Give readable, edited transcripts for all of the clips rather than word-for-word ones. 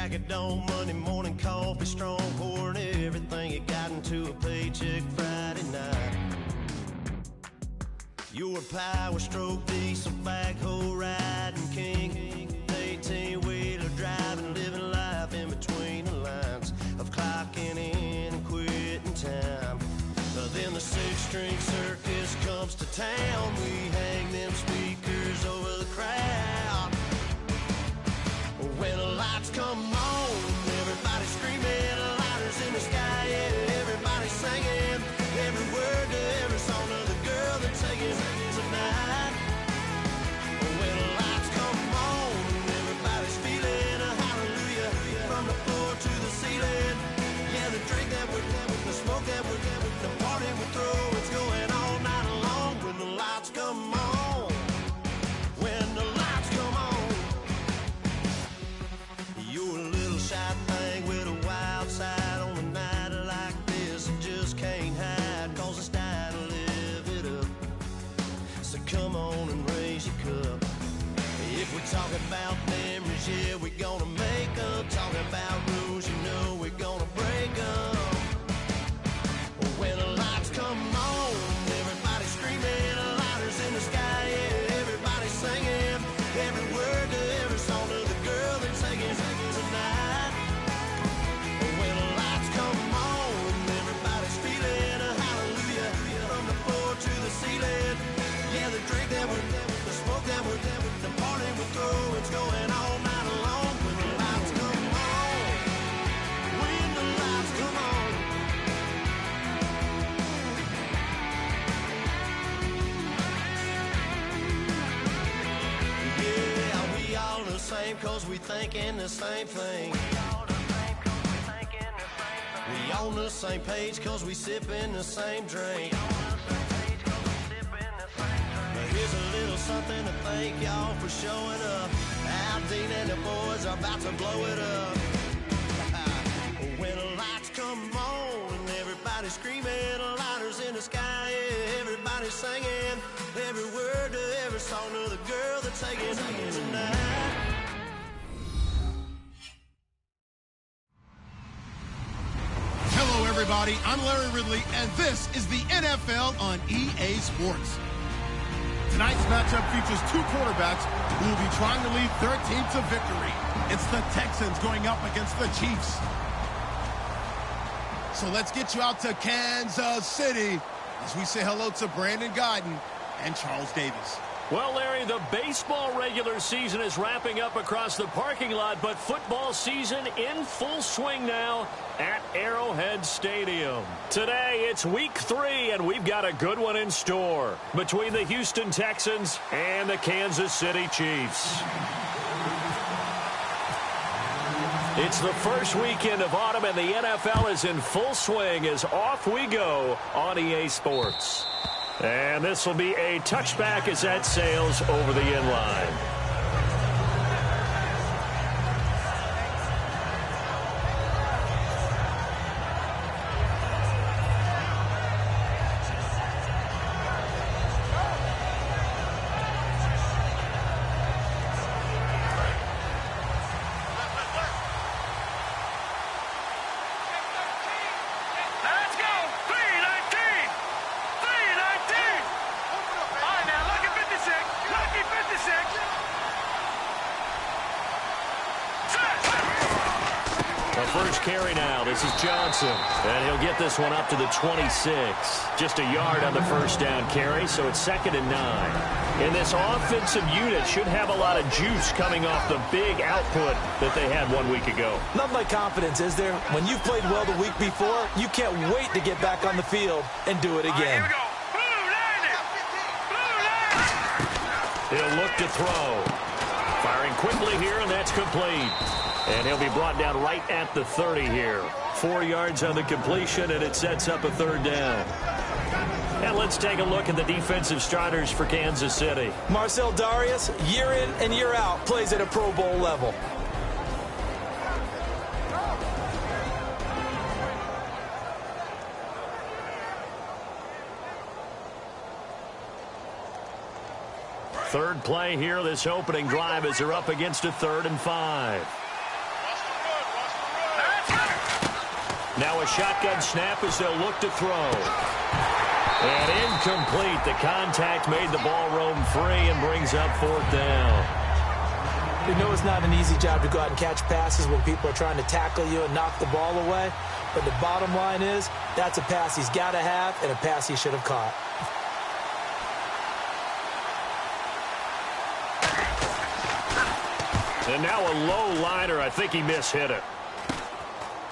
crack of dawn, Monday morning coffee, strong pouring everything you got into a paycheck Friday night. You're a power stroke, diesel backhoe riding king, 18-wheeler driving, living life in between the lines of clocking in and quitting time. Then the six-string circus comes to town. We hang them speakers over the crowd. When the lights come on, everybody screaming, lighters in the sky, yeah, everybody singing every word to every song of the girl they're taking tonight. When the lights come on, everybody's feeling a hallelujah from the floor to the ceiling. Yeah, the drink that we're the smoke that we're the party we throw, it's going all night long. When the lights come on, when the lights come on, you're a little shy thing with a wild side. On a night like this, you just can't hide, cause it's time to live it up. So come on and raise your cup. If we're talking about memories, yeah, we're gonna make up. Talking about rules, you know we're gonna break up. When the lights come on, everybody screaming, lighters in the sky, yeah, everybody singing every word to every song of the girl they're taking tonight. When the lights come on, everybody's feeling a hallelujah from the floor to the ceiling. Yeah, the drink that we're the smoke that we're the party we throw, it's going all night long. When the lights come on, when the lights come on. Yeah, we all the same cause we thinking the same thing. We on the same page cause we sipping the same drink. Here's a little something to thank y'all for showing up. Al Dean and the boys are about to blow it up. When the lights come on and everybody's screaming, lighters in the sky, yeah, everybody's singing every word to every song of the girl they're taking tonight. Hello, everybody. I'm Larry Ridley, and this is the NFL on EA Sports. Tonight's matchup features two quarterbacks who will be trying to lead their team to victory. It's the Texans going up against the Chiefs. So let's get you out to Kansas City as we say hello to Brandon Guyton and Charles Davis. Well, Larry, the baseball regular season is wrapping up across the parking lot, but football season in full swing now at Arrowhead Stadium. Today, it's week 3, and we've got a good one in store between the Houston Texans and the Kansas City Chiefs. It's the first weekend of autumn, and the NFL is in full swing as off we go on EA Sports. And this will be a touchback as that sails over the end line. First carry now. This is Johnson. And he'll get this one up to the 26. Just a yard on the first down carry, so it's 2nd and 9. And this offensive unit should have a lot of juice coming off the big output that they had 1 week ago. Nothing like confidence, is there? When you've played well the week before, you can't wait to get back on the field and do it again. Here we go. Blue line. He'll look to throw. Firing quickly here, and that's complete. And he'll be brought down right at the 30 here. 4 yards on the completion, and it sets up a 3rd down. And let's take a look at the defensive starters for Kansas City. Marcel Darius, year in and year out, plays at a Pro Bowl level. Third play here, this opening drive, as they're up against a 3rd and 5. Now a shotgun snap as they'll look to throw. And incomplete. The contact made the ball roam free and brings up 4th down. You know it's not an easy job to go out and catch passes when people are trying to tackle you and knock the ball away. But the bottom line is, that's a pass he's got to have and a pass he should have caught. And now a low liner. I think he mishit it.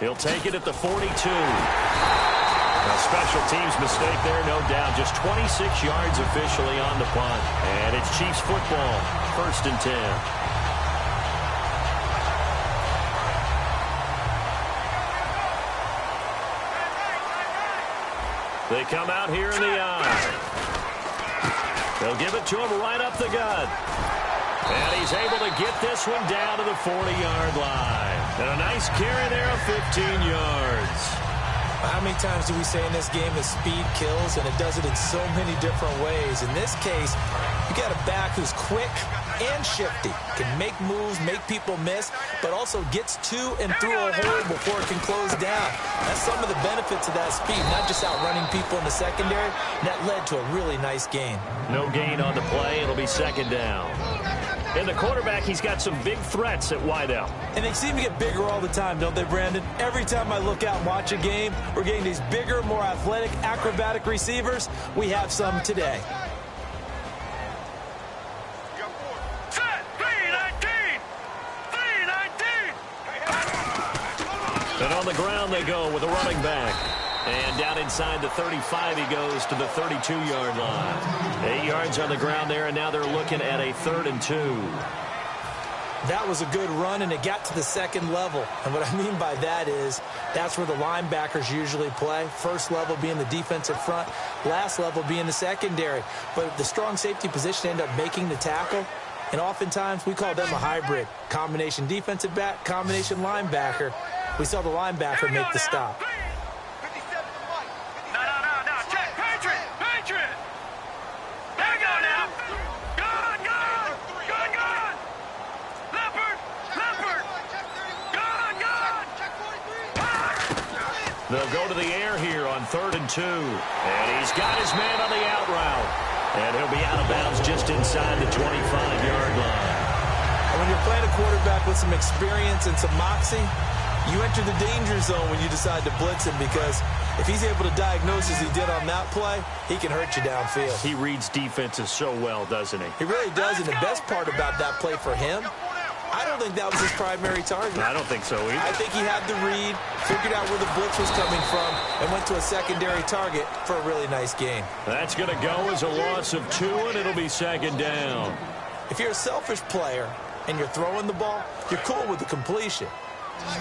He'll take it at the 42. A special teams mistake there, no doubt. Just 26 yards officially on the punt. And it's Chiefs football, 1st and 10. They come out here in the eye. They'll give it to him right up the gut. And he's able to get this one down to the 40-yard line. And a nice carry there of 15 yards. How many times do we say in this game that speed kills, and it does it in so many different ways? In this case, you got a back who's quick and shifty, can make moves, make people miss, but also gets to and through a hole before it can close down. That's some of the benefits of that speed, not just outrunning people in the secondary. That led to a really nice gain. No gain on the play. It'll be 2nd down. And the quarterback, he's got some big threats at wideout. And they seem to get bigger all the time, don't they, Brandon? Every time I look out and watch a game, we're getting these bigger, more athletic, acrobatic receivers. We have some today. And on the ground they go with a running back. And down inside the 35 he goes to the 32-yard line. 8 yards on the ground there, and now they're looking at a 3rd and 2. That was a good run, and it got to the 2nd level. And what I mean by that is that's where the linebackers usually play. First level being the defensive front, last level being the secondary. But the strong safety position ended up making the tackle. And oftentimes we call them a hybrid. Combination defensive back, combination linebacker. We saw the linebacker make the stop. They'll go to the air here on 3rd and 2. And he's got his man on the out route. And he'll be out of bounds just inside the 25-yard line. And when you're playing a quarterback with some experience and some moxie, you enter the danger zone when you decide to blitz him, because if he's able to diagnose as he did on that play, he can hurt you downfield. He reads defenses so well, doesn't he? He really does, and the best part about that play for him, I don't think that was his primary target. I don't think so either. I think he had the read, figured out where the blitz was coming from, and went to a secondary target for a really nice gain. That's going to go as a loss of 2, and it'll be 2nd down. If you're a selfish player and you're throwing the ball, you're cool with the completion.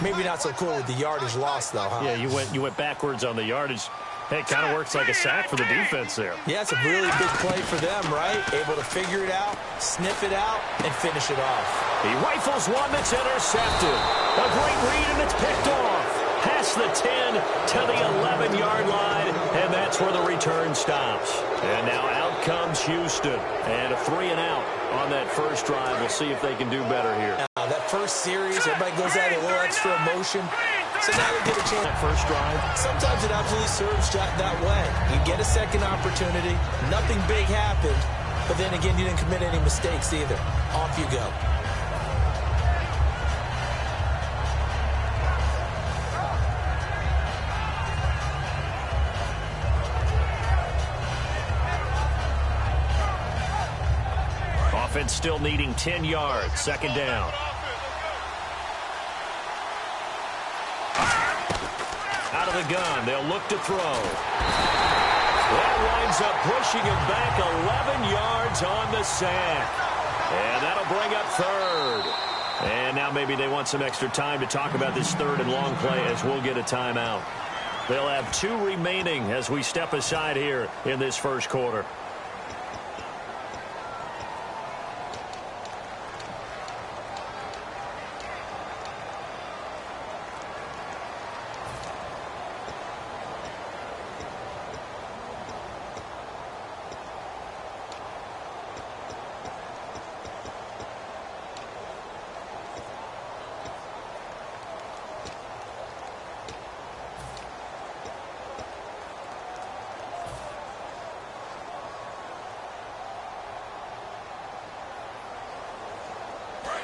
Maybe not so cool with the yardage loss, though, huh? Yeah, you went backwards on the yardage. Hey, it kind of works like a sack for the defense there. Yeah, it's a really big play for them, right? Able to figure it out, sniff it out, and finish it off. He rifles one that's intercepted. A great read, and it's picked off. Past the 10 to the 11-yard line, and that's where the return stops. And now out comes Houston. And a 3-and-out on that first drive. We'll see if they can do better here. Now, that first series, everybody goes out a little extra emotion. So now they get a chance. That first drive. Sometimes it absolutely serves that way. You get a second opportunity. Nothing big happened. But then again, you didn't commit any mistakes either. Off you go. Offense still needing 10 yards. 2nd down. Out of the gun. They'll look to throw. That winds up pushing him back 11 yards on the sack. And that'll bring up 3rd. And now maybe they want some extra time to talk about this 3rd and long play, as we'll get a timeout. They'll have 2 remaining as we step aside here in this first quarter.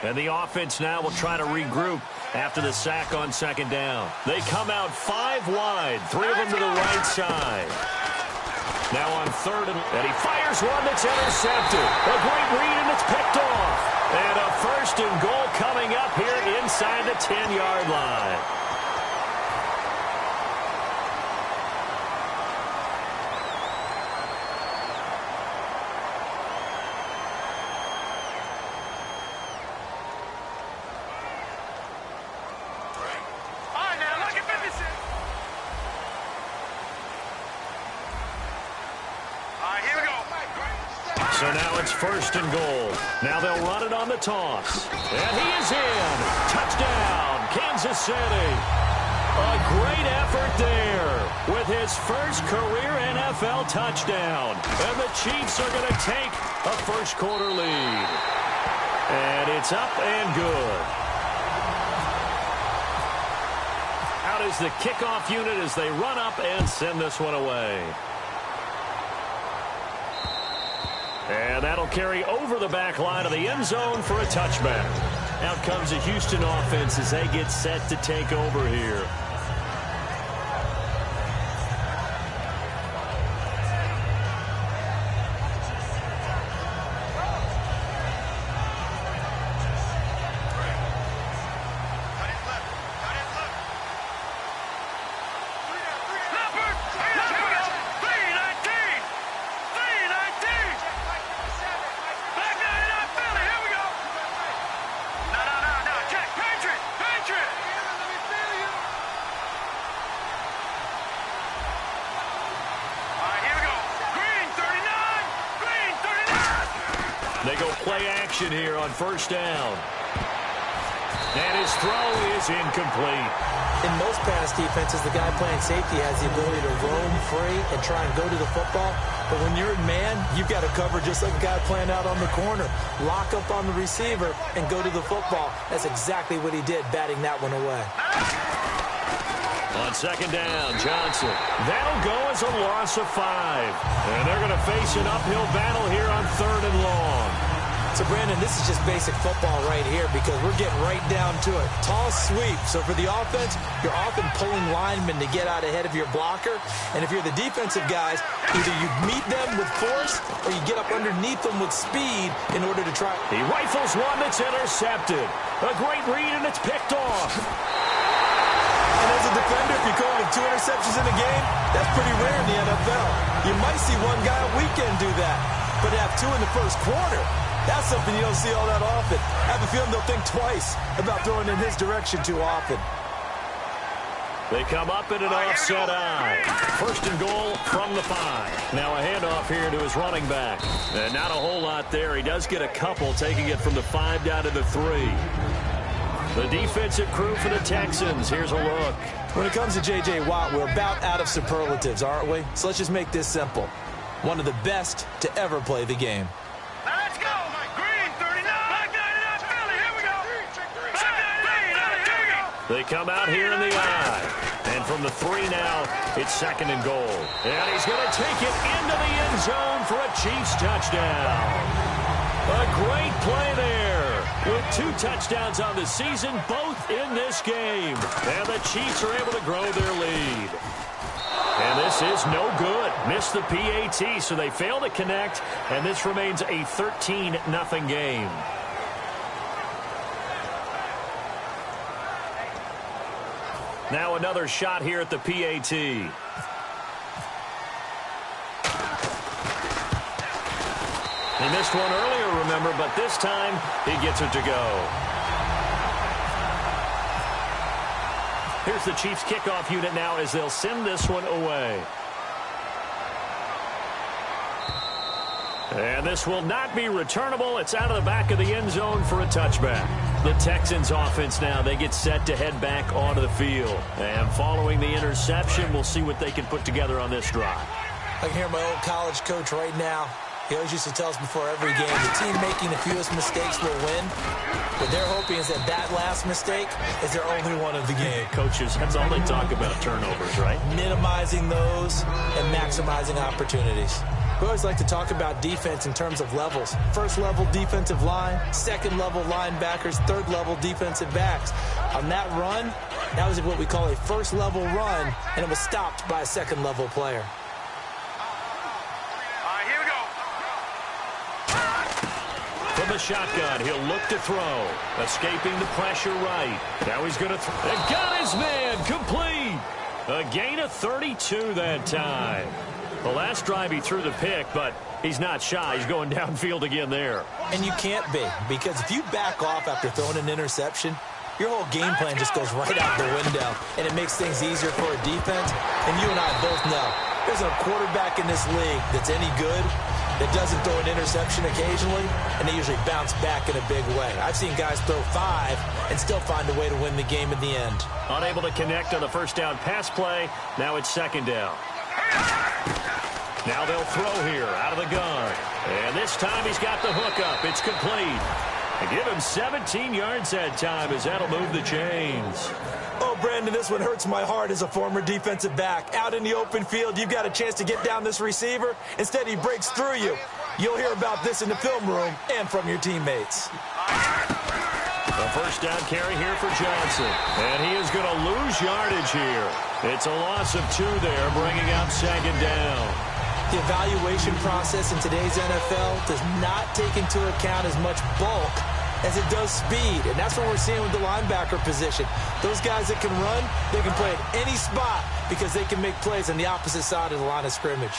And the offense now will try to regroup after the sack on second down. They come out 5 wide, 3 of them to the right side. Now on third, and he fires one that's intercepted. A great read, and it's picked off. And a 1st and goal coming up here inside the 10-yard line. So now it's 1st and goal. Now they'll run it on the toss. And he is in. Touchdown, Kansas City. A great effort there with his first career NFL touchdown. And the Chiefs are going to take a first-quarter lead. And it's up and good. Out is the kickoff unit as they run up and send this one away. And that'll carry over the back line of the end zone for a touchback. Out comes the Houston offense as they get set to take over here. They go play action here on 1st down. And his throw is incomplete. In most pass defenses, the guy playing safety has the ability to roam free and try and go to the football. But when you're in man, you've got to cover just like a guy playing out on the corner. Lock up on the receiver and go to the football. That's exactly what he did, batting that one away. On 2nd down, Johnson. That'll go as a loss of 5. And they're going to face an uphill battle here on 3rd and long. So, Brandon, this is just basic football right here because we're getting right down to it. Tall sweep. So for the offense, you're often pulling linemen to get out ahead of your blocker. And if you're the defensive guys, either you meet them with force or you get up underneath them with speed in order to try. He rifles one that's intercepted. A great read, and it's picked off. And as a defender, if you go with 2 interceptions in a game, that's pretty rare in the NFL. You might see one guy a weekend do that, but to have 2 in the first quarter, that's something you don't see all that often. I have a feeling they'll think twice about throwing in his direction too often. They come up in an offset eye. 1st and goal from the 5. Now a handoff here to his running back. And not a whole lot there. He does get a couple, taking it from the 5 down to the 3. The defensive crew for the Texans. Here's a look. When it comes to J.J. Watt, we're about out of superlatives, aren't we? So let's just make this simple. One of the best to ever play the game. Let's go! Green, 39, Black 99, Philly, here we go! Black 99, here we go! They come out here in the eye. And from the 3 now, it's 2nd and goal. And he's going to take it into the end zone for a Chiefs touchdown. A great play there with 2 touchdowns on the season, both in this game. And the Chiefs are able to grow their lead. And this is no good. Missed the PAT, so they fail to connect, and this remains a 13-0 game. Now another shot here at the PAT. He missed one earlier, remember, but this time he gets it to go. Here's the Chiefs kickoff unit now as they'll send this one away. And this will not be returnable. It's out of the back of the end zone for a touchback. The Texans offense now, they get set to head back onto the field. And following the interception, we'll see what they can put together on this drive. I can hear my old college coach right now. He always used to tell us before every game, the team making the fewest mistakes will win. What they're hoping is that that last mistake is their only one of the game. Coaches, that's all they talk about, turnovers, right? Minimizing those and maximizing opportunities. We always like to talk about defense in terms of levels. First level defensive line, second level linebackers, third level defensive backs. On that run, that was what we call a first level run, and it was stopped by a second level player. From the shotgun, he'll look to throw. Escaping the pressure right. Now he's going to throw. And got his man complete. A gain of 32 that time. The last drive he threw the pick, but he's not shy. He's going downfield again there. And you can't be, because if you back off after throwing an interception, your whole game plan just goes right out the window, and it makes things easier for a defense. And you and I both know there's a quarterback in this league that's any good that doesn't throw an interception occasionally, and they usually bounce back in a big way. I've seen guys throw 5 and still find a way to win the game in the end. Unable to connect on the first down pass play. Now it's second down. Now they'll throw here out of the gun. And this time he's got the hook up. It's complete. And give him 17 yards that time as that'll move the chains. Oh, Brandon, this one hurts my heart as a former defensive back. Out in the open field, you've got a chance to get down this receiver. Instead, he breaks through you. You'll hear about this in the film room and from your teammates. A first down carry here for Johnson. And he is going to lose yardage here. It's a loss of 2 there, bringing up second down. The evaluation process in today's NFL does not take into account as much bulk as it does speed, and that's what we're seeing with the linebacker position. Those guys that can run, they can play at any spot because they can make plays on the opposite side of the line of scrimmage.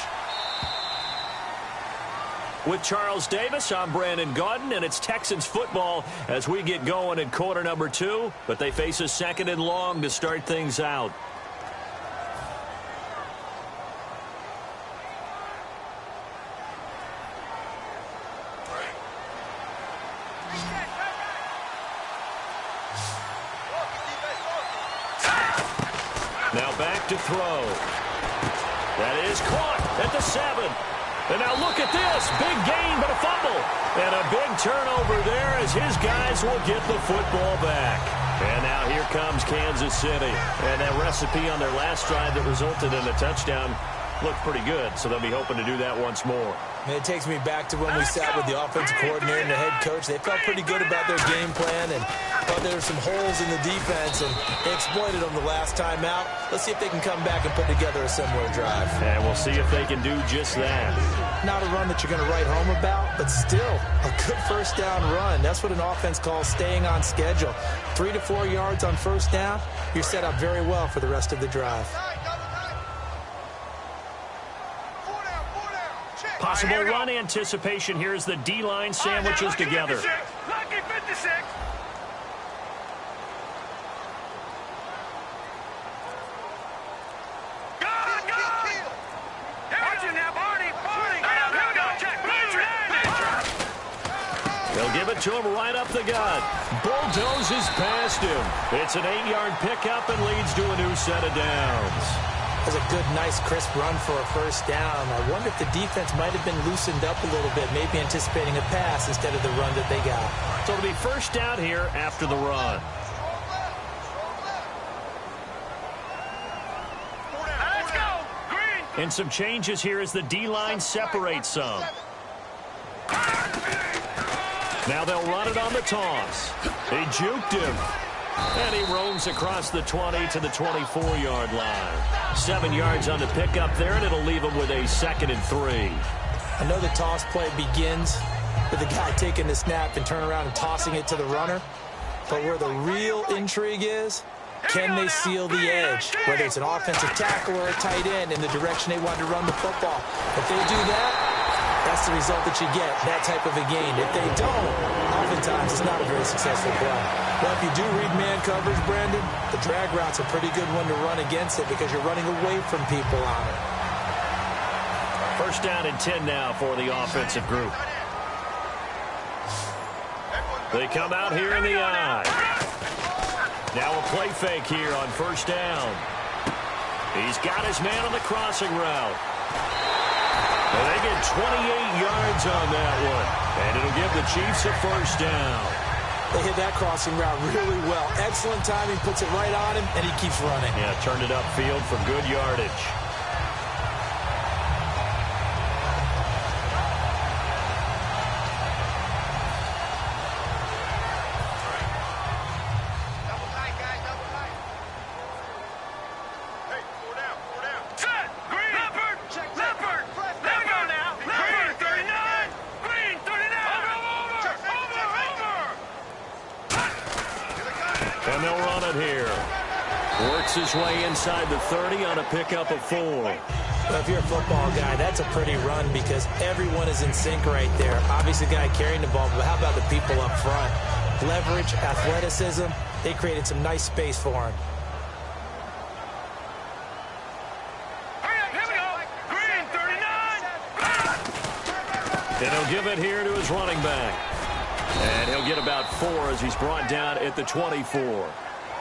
With Charles Davis, I'm Brandon Gaudin, and it's Texans football as we get going in quarter number 2, but they face a second and long to start things out. Now back to throw. That is caught at the 7. And now look at this. Big gain, but a fumble. And a big turnover there as his guys will get the football back. And now here comes Kansas City. And that recipe on their last drive that resulted in a touchdown looked pretty good, so they'll be hoping to do that once more. And it takes me back to when we sat with the offensive coordinator and the head coach. They felt pretty good about their game plan and thought there were some holes in the defense, and they exploited them the last time out. Let's see if they can come back and put together a similar drive. And we'll see if they can do just that. Not a run that you're going to write home about, but still a good first down run. That's what an offense calls staying on schedule. 3 to 4 yards on first down, you're set up very well for the rest of the drive. Possible run anticipation here as the D-line sandwiches together. Lucky 56. They'll give it to him right up the gut. Bulldozes past him. It's an 8-yard pickup and leads to a new set of downs. That was a good, nice, crisp run for a first down. I wonder if the defense might have been loosened up a little bit, maybe anticipating a pass instead of the run that they got. So it'll be first down here after the run. Let's go. Green. And some changes here as the D-line separates some. Now they'll run it on the toss. They juked him. And he roams across the 20 to the 24-yard line. 7 yards on the pickup there, and it'll leave him with a 2nd and 3. I know the toss play begins with the guy taking the snap and turn around and tossing it to the runner. But where the real intrigue is, can they seal the edge? Whether it's an offensive tackle or a tight end in the direction they want to run the football. If they do that, that's the result that you get, that type of a gain. If they don't, oftentimes it's not a very successful play. Well, if you do read man coverage, Brandon, the drag route's a pretty good one to run against it because you're running away from people on it. First down and 10 now for the offensive group. They come out here in the eye. Now a play fake here on first down. He's got his man on the crossing route. And they get 28 yards on that one. And it'll give the Chiefs a first down. They hit that crossing route really well. Excellent timing, puts it right on him, and he keeps running. Yeah, turned it upfield for good yardage. And they'll run it here. Works his way inside the 30 on a pickup of 4. Well, if you're a football guy, that's a pretty run because everyone is in sync right there. Obviously, the guy carrying the ball, but how about the people up front? Leverage, athleticism, they created some nice space for him. Here we go. Green, 39. And he'll give it here to his running back. And he'll get about 4 as he's brought down at the 24.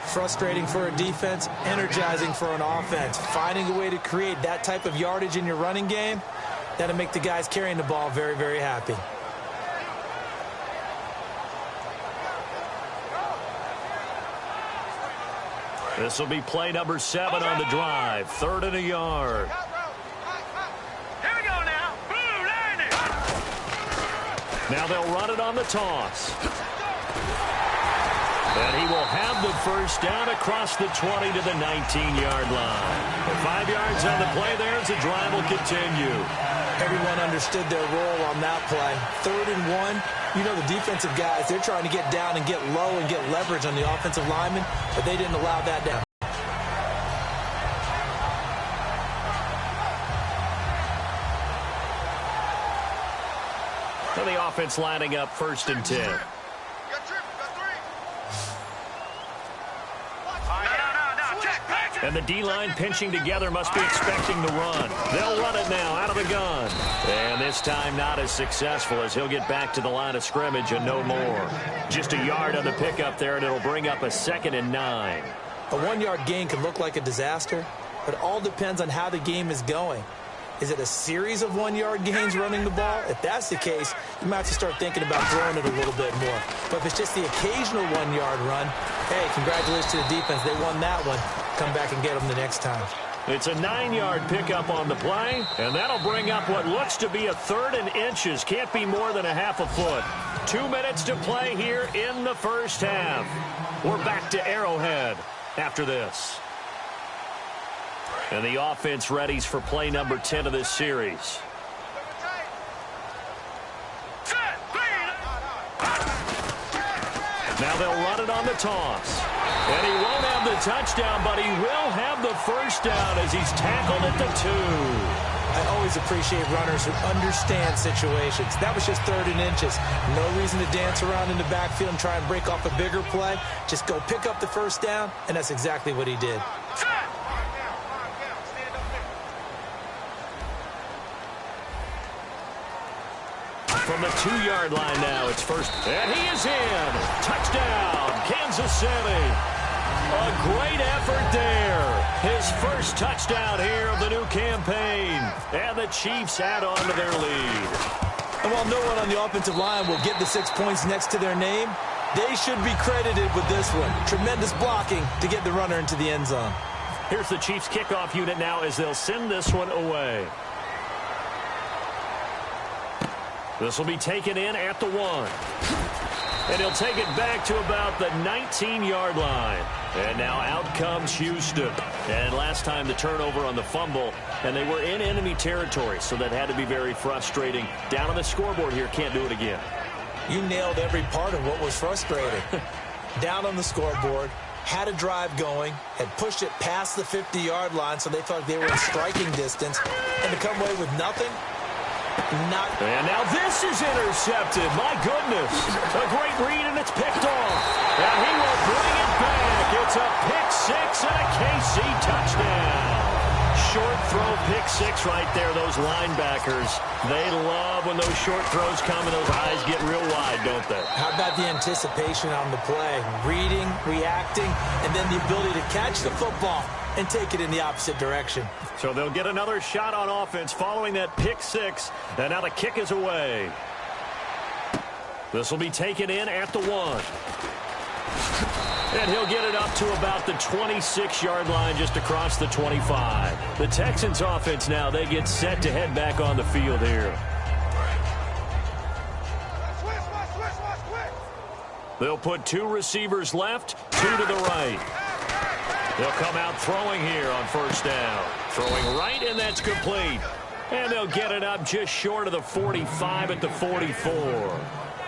Frustrating for a defense, energizing for an offense. Finding a way to create that type of yardage in your running game, that'll make the guys carrying the ball very, very happy. This will be play number 7 on the drive. 3rd and a yard. Here we go now. Blue, line it. Now they'll run it on the toss. And he will have the first down across the 20 to the 19-yard line. 5 yards on the play there as the drive will continue. Everyone understood their role on that play. 3rd and 1. You know the defensive guys, they're trying to get down and get low and get leverage on the offensive lineman, but they didn't allow that down. So the offense lining up 1st and 10. And the D-line pinching together must be expecting the run. They'll run it now out of the gun. And this time not as successful as he'll get back to the line of scrimmage and no more. Just a yard on the pickup there, and it'll bring up a 2nd and 9. A 1-yard gain can look like a disaster, but it all depends on how the game is going. Is it a series of 1-yard gains running the ball? If that's the case, you might have to start thinking about throwing it a little bit more. But if it's just the occasional 1-yard run, hey, congratulations to the defense. They won that one. Come back and get them the next time. It's a 9-yard pickup on the play, and that'll bring up what looks to be a 3rd and inches. Can't be more than a half a foot. 2 minutes to play here in the first half. We're back to Arrowhead after this. And the offense readies for play number 10 of this series. Now they'll run it on the toss. And he won't have the touchdown, but he will have the first down as he's tackled at the 2. I always appreciate runners who understand situations. That was just 3rd and inches. No reason to dance around in the backfield and try and break off a bigger play. Just go pick up the first down, and that's exactly what he did. From the 2-yard line now, it's first. And he is in. Touchdown, Kansas City. A great effort there. His first touchdown here of the new campaign. And the Chiefs add on to their lead. And while no one on the offensive line will get the 6 points next to their name, they should be credited with this one. Tremendous blocking to get the runner into the end zone. Here's the Chiefs kickoff unit now as they'll send this one away. This will be taken in at the 1. And he'll take it back to about the 19-yard line. And now out comes Houston. And last time the turnover on the fumble, and they were in enemy territory, so that had to be very frustrating. Down on the scoreboard here, can't do it again. You nailed every part of what was frustrating. Down on the scoreboard, had a drive going, had pushed it past the 50-yard line, so they thought they were in striking distance, and to come away with nothing. And now this is intercepted. My goodness. A great read, and it's picked off. And he will bring it back. It's a pick 6 and a KC touchdown. Short throw pick 6 right there. Those linebackers, they love when those short throws come and those eyes get real wide, don't they? How about the anticipation on the play? Reading, reacting, and then the ability to catch the football and take it in the opposite direction. So they'll get another shot on offense following that pick 6. And now the kick is away. This will be taken in at the 1. And he'll get it up to about the 26-yard line just across the 25. The Texans offense now, they get set to head back on the field here. They'll put 2 receivers left, 2 to the right. They'll come out throwing here on first down. Throwing right, and that's complete. And they'll get it up just short of the 45 at the 44.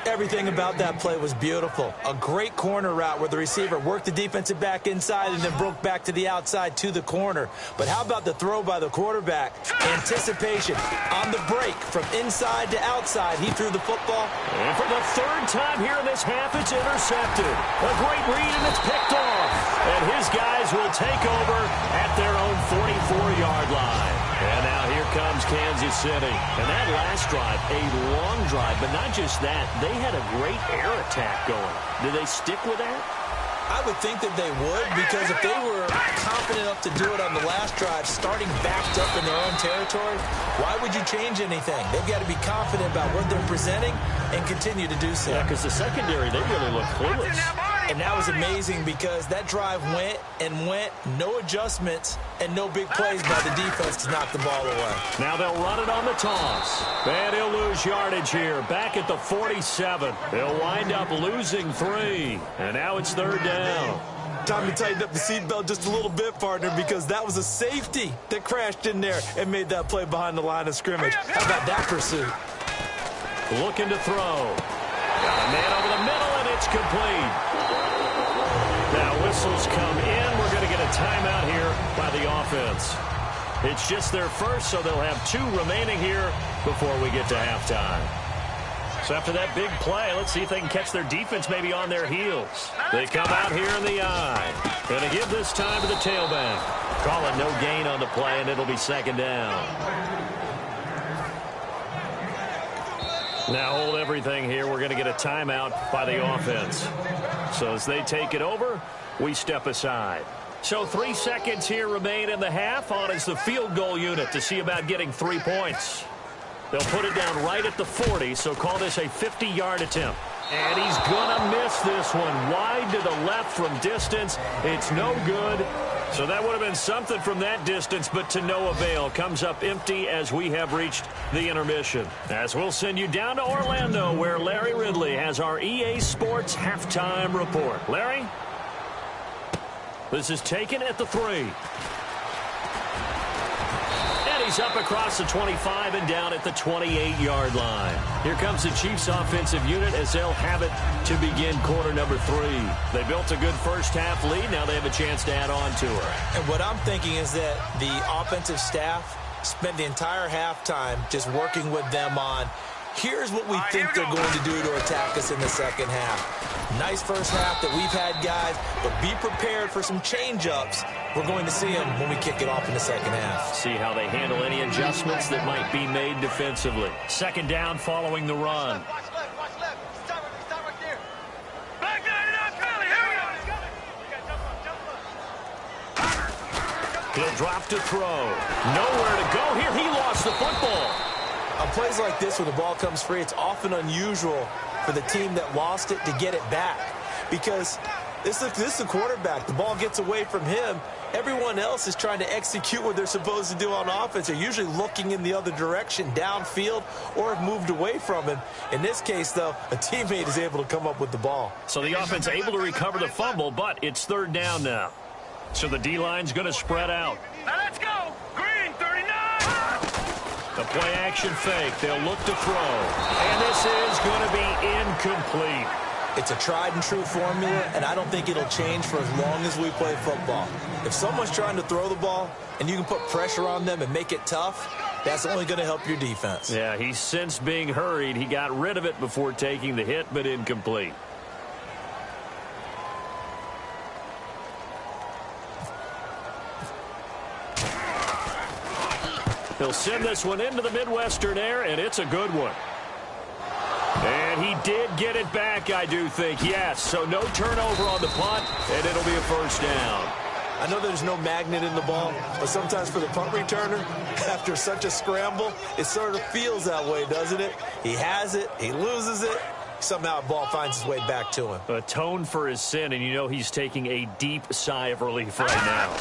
Everything about that play was beautiful. A great corner route where the receiver worked the defensive back inside and then broke back to the outside to the corner. But how about the throw by the quarterback? Anticipation on the break from inside to outside. He threw the football. And for the third time here in this half, it's intercepted. A great read, and it's picked off. And his guys will take over at their own 44-yard line. And now here comes Kansas City. And that last drive, a long drive, but not just that. They had a great air attack going. Do they stick with that? I would think that they would, because if they were confident enough to do it on the last drive, starting backed up in their own territory, why would you change anything? They've got to be confident about what they're presenting and continue to do so. Yeah, because the secondary, they really look clueless. And that was amazing because that drive went and went, no adjustments, and no big plays by the defense to knock the ball away. Now they'll run it on the toss. And he'll lose yardage here, back at the 47. They'll wind up losing 3. And now it's third down. Time to tighten up the seatbelt just a little bit, partner, because that was a safety that crashed in there and made that play behind the line of scrimmage. How about that pursuit? Looking to throw. Got a man over the middle, and it's complete. Now whistles come in. We're going to get a timeout here by the offense. It's just their first, so they'll have 2 remaining here before we get to halftime. So after that big play, let's see if they can catch their defense maybe on their heels. They come out here in the eye. Going to give this time to the tailback. Call it no gain on the play, and it'll be second down. Now hold everything here. We're going to get a timeout by the offense. So as they take it over, we step aside. So 3 seconds here remain in the half. On is the field goal unit to see about getting 3 points. They'll put it down right at the 40, so call this a 50-yard attempt. And he's going to miss this one. Wide to the left from distance. It's no good. So that would have been something from that distance, but to no avail. Comes up empty as we have reached the intermission. As we'll send you down to Orlando, where Larry Ridley has our EA Sports halftime report. Larry? This is taken at the 3. And he's up across the 25 and down at the 28-yard line. Here comes the Chiefs offensive unit as they'll have it to begin quarter number 3. They built a good first half lead. Now they have a chance to add on to her. And what I'm thinking is that the offensive staff spent the entire halftime just working with them on, here's what we think they're going to do to attack us in the second half. Nice first half that we've had, guys, but be prepared for some change-ups. We're going to see them when we kick it off in the second half. See how they handle any adjustments that might be made defensively. Second down following the run. Watch left. Stop right there. Back down in that Philly. Here we go. He'll drop to throw. Nowhere to go here. He lost the football. On plays like this, when the ball comes free, it's often unusual for the team that lost it to get it back, because this is the quarterback. The ball gets away from him. Everyone else is trying to execute what they're supposed to do on offense. They're usually looking in the other direction, downfield, or have moved away from him. In this case, though, a teammate is able to come up with the ball. So the offense able to recover the fumble, but it's third down now. So the D-line's going to spread out. Now let's go. Green, 39. The play action fake. They'll look to throw. And this is going to be incomplete. It's a tried and true formula, and I don't think it'll change for as long as we play football. If someone's trying to throw the ball and you can put pressure on them and make it tough, that's only going to help your defense. Yeah, he's since being hurried. He got rid of it before taking the hit, but incomplete. He'll send this one into the Midwestern air, and it's a good one. And he did get it back, I do think, yes. So no turnover on the punt, and it'll be a first down. I know there's no magnet in the ball, but sometimes for the punt returner, after such a scramble, it sort of feels that way, doesn't it? He has it, he loses it, somehow the ball finds its way back to him. Atone for his sin, and you know he's taking a deep sigh of relief right now.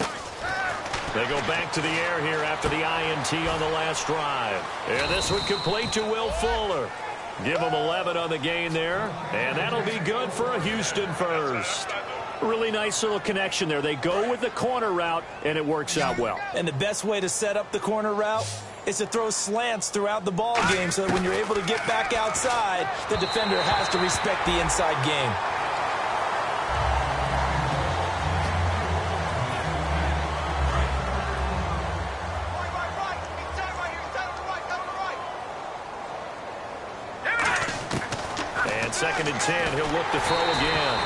They go back to the air here after the INT on the last drive. And this one complete to Will Fuller. Give him 11 on the gain there, and that'll be good for a Houston first. Really nice little connection there. They go with the corner route, and it works out well. And the best way to set up the corner route is to throw slants throughout the ball game so that when you're able to get back outside, the defender has to respect the inside game. And 2nd and 10, he'll look to throw again.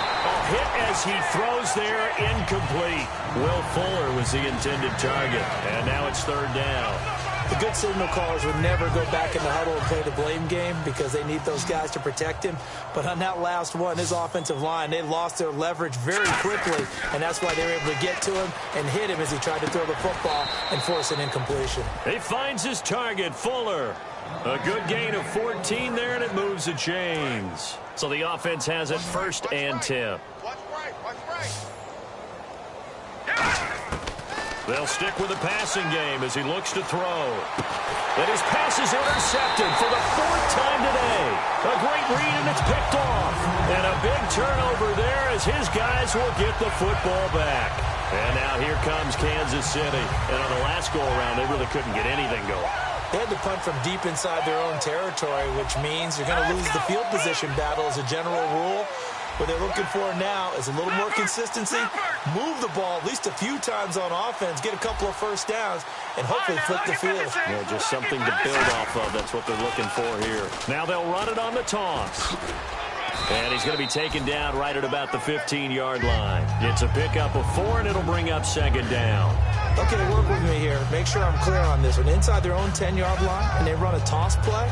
Hit as he throws there, incomplete. Will Fuller was the intended target, and now it's 3rd down. The good signal callers would never go back in the huddle and play the blame game because they need those guys to protect him. But on that last one, his offensive line, they lost their leverage very quickly, and that's why they were able to get to him and hit him as he tried to throw the football and force an incompletion. He finds his target, Fuller. A good gain of 14 there, and it moves the chains. So the offense has it 1st and 10. Watch right. They'll stick with the passing game as he looks to throw. And his pass is intercepted for the 4th time today. A great read, and it's picked off. And a big turnover there as his guys will get the football back. And now here comes Kansas City. And on the last go-around, they really couldn't get anything going. They had to punt from deep inside their own territory, which means you're going to lose the field position battle as a general rule. What they're looking for now is a little more consistency, move the ball at least a few times on offense, get a couple of first downs, and hopefully flip the field. Yeah, just something to build off of. That's what they're looking for here. Now they'll run it on the toss. And he's going to be taken down right at about the 15-yard line. It's a pickup of 4, and it'll bring up 2nd down. Okay, work with me here. Make sure I'm clear on this. When inside their own 10-yard line and they run a toss play,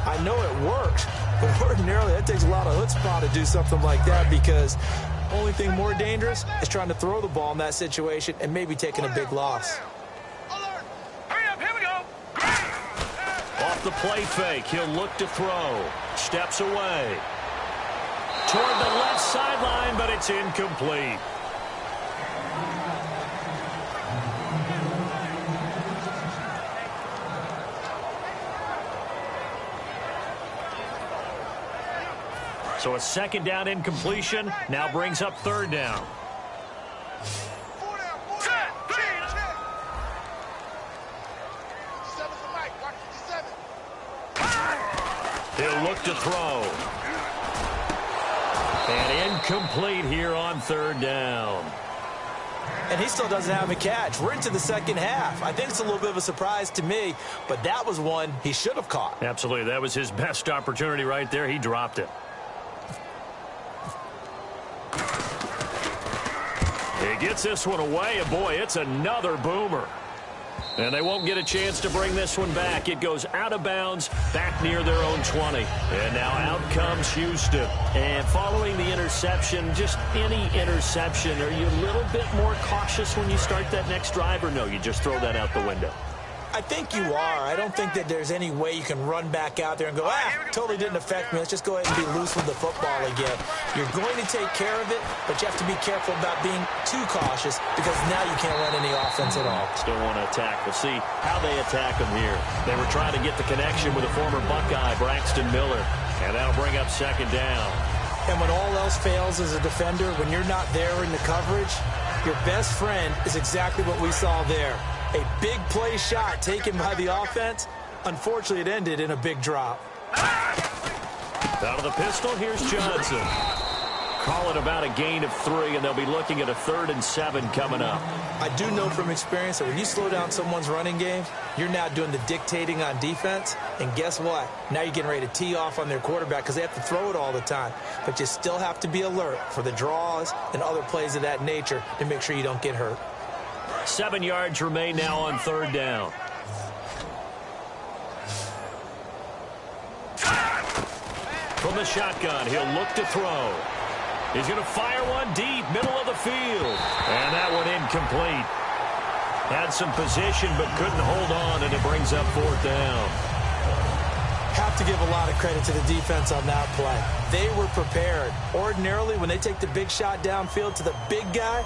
I know it works, but ordinarily that takes a lot of chutzpah to do something like that because the only thing more dangerous is trying to throw the ball in that situation and maybe taking a big loss. Hurry up, here we go. Off the play fake, he'll look to throw. Steps away. Toward the left sideline, but it's incomplete. So a 2nd down incompletion now brings up 3rd down. He'll look to throw. And incomplete here on 3rd down. And he still doesn't have a catch. We're into the 2nd half. I think it's a little bit of a surprise to me, but that was one he should have caught. Absolutely. That was his best opportunity right there. He dropped it. He gets this one away, and boy, it's another boomer. And they won't get a chance to bring this one back. It goes out of bounds, back near their own 20. And now out comes Houston. And following the interception, just any interception, are you a little bit more cautious when you start that next drive, or no, you just throw that out the window? I think you are. I don't think that there's any way you can run back out there and go, totally didn't affect me. Let's just go ahead and be loose with the football again. You're going to take care of it, but you have to be careful about being too cautious because now you can't run any offense at all. Still want to attack. We'll see how they attack them here. They were trying to get the connection with a former Buckeye, Braxton Miller, and that'll bring up 2nd down. And when all else fails as a defender, when you're not there in the coverage, your best friend is exactly what we saw there. A big play shot taken by the offense. Unfortunately, it ended in a big drop. Out of the pistol, here's Johnson. Call it about a gain of 3, and they'll be looking at a 3rd and 7 coming up. I do know from experience that when you slow down someone's running game, you're now doing the dictating on defense. And guess what? Now you're getting ready to tee off on their quarterback because they have to throw it all the time. But you still have to be alert for the draws and other plays of that nature to make sure you don't get hurt. 7 yards remain now on 3rd down. From the shotgun, he'll look to throw. He's going to fire one deep, middle of the field. And that one incomplete. Had some position but couldn't hold on, and it brings up 4th down. Have to give a lot of credit to the defense on that play. They were prepared. Ordinarily, when they take the big shot downfield to the big guy,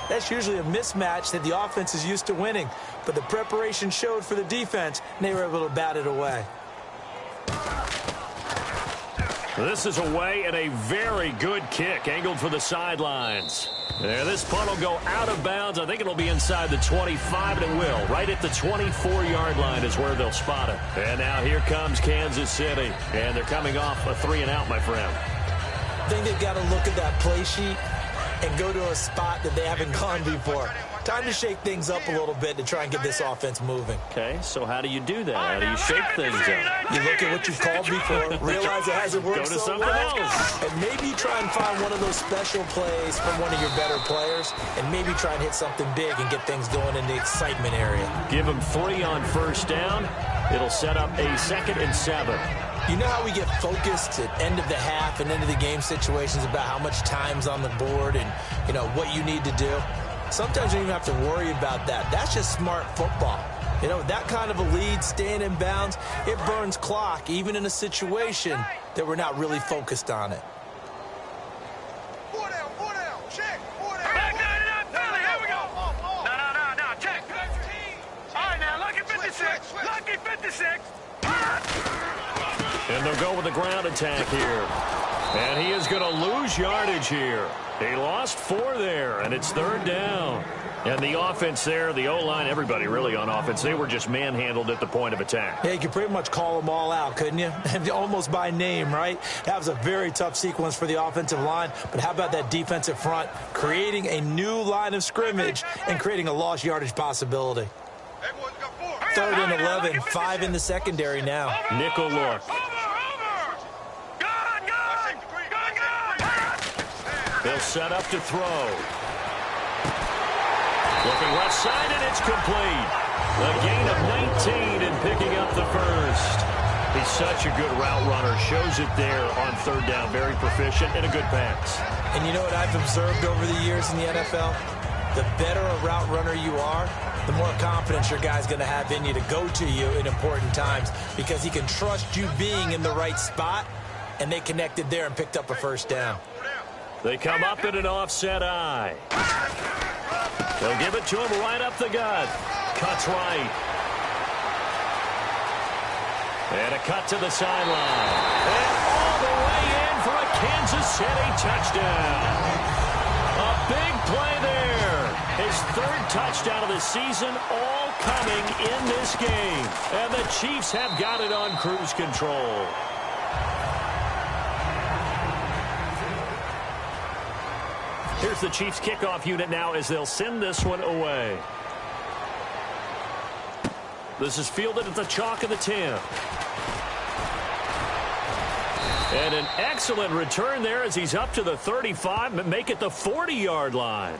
that's usually a mismatch that the offense is used to winning. But the preparation showed for the defense, and they were able to bat it away. This is away, and a very good kick angled for the sidelines. And this punt will go out of bounds. I think it'll be inside the 25, and it will. Right at the 24-yard line is where they'll spot it. And now here comes Kansas City. And they're coming off a 3-and-out, my friend. I think they've got to look at that play sheet and go to a spot that they haven't gone before. Time to shake things up a little bit to try and get this offense moving. Okay, so how do you do that? How do you shake things up? You look at what you've called before, realize it hasn't worked so well, and maybe try and find one of those special plays from one of your better players, and maybe try and hit something big and get things going in the excitement area. Give them 3 on first down. It'll set up a 2nd and 7. You know how we get focused at end of the half and end of the game situations about how much time's on the board and, you know, what you need to do? Sometimes you don't even have to worry about that. That's just smart football. You know, that kind of a lead, staying in bounds, it burns clock, even in a situation that we're not really focused on it. 4 down, check. 4 down. Back 99, Philly, here we go. No, check. All right, now, lucky 56. Lucky 56. And they'll go with the ground attack here. And he is going to lose yardage here. He lost 4 there, and it's 3rd down. And the offense there, the O-line, everybody really on offense, they were just manhandled at the point of attack. Yeah, you could pretty much call them all out, couldn't you? Almost by name, right? That was a very tough sequence for the offensive line. But how about that defensive front creating a new line of scrimmage and creating a lost yardage possibility? 3rd and 11, 5 in the secondary now. Nickel look. They'll set up to throw. Looking left side, and it's complete. A gain of 19 and picking up the first. He's such a good route runner. Shows it there on 3rd down. Very proficient and a good pass. And you know what I've observed over the years in the NFL? The better a route runner you are, the more confidence your guy's going to have in you to go to you in important times because he can trust you being in the right spot, and they connected there and picked up a first down. They come up in an offset eye. They'll give it to him right up the gut. Cuts right. And a cut to the sideline. And all the way in for a Kansas City touchdown. A big play there. His 3rd touchdown of the season, all coming in this game. And the Chiefs have got it on cruise control. Here's the Chiefs kickoff unit now as they'll send this one away. This is fielded at the chalk of the 10. And an excellent return there as he's up to the 35, but make it the 40-yard line.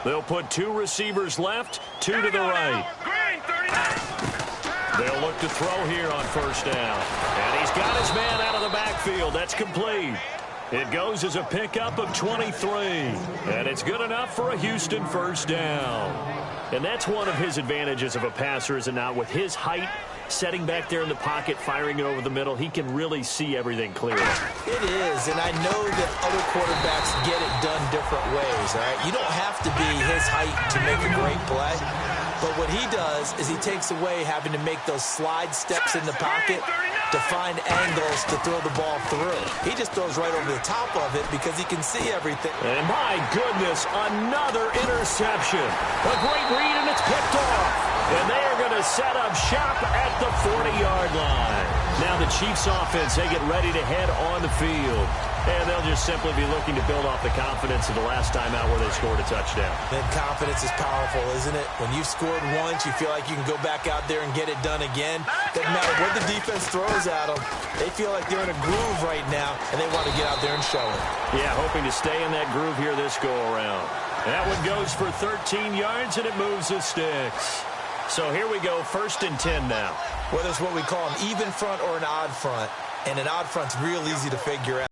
They'll put 2 receivers left, 2 to the right. They'll look to throw here on first down. And he's got his man out of the backfield. That's complete. It goes as a pickup of 23. And it's good enough for a Houston first down. And that's one of his advantages of a passer, is it not? With his height, setting back there in the pocket, firing it over the middle, he can really see everything clearly. It is, and I know that other quarterbacks get it done different ways, all right? You don't have to be his height to make a great play, but what he does is he takes away having to make those slide steps in the pocket to find angles to throw the ball through. He just throws right over the top of it because he can see everything. And my goodness, another interception. A great read, and it's picked off. And they are going to set up shop at the 40-yard line. Now the Chiefs offense, they get ready to head on the field. And they'll just simply be looking to build off the confidence of the last time out where they scored a touchdown. That confidence is powerful, isn't it? When you've scored once, you feel like you can go back out there and get it done again. Doesn't matter what the defense throws at them. They feel like they're in a groove right now, and they want to get out there and show it. Yeah, hoping to stay in that groove here this go-around. That one goes for 13 yards, and it moves the sticks. So here we go, 1st and 10 now. Whether it's what we call an even front or an odd front, and an odd front's real easy to figure out.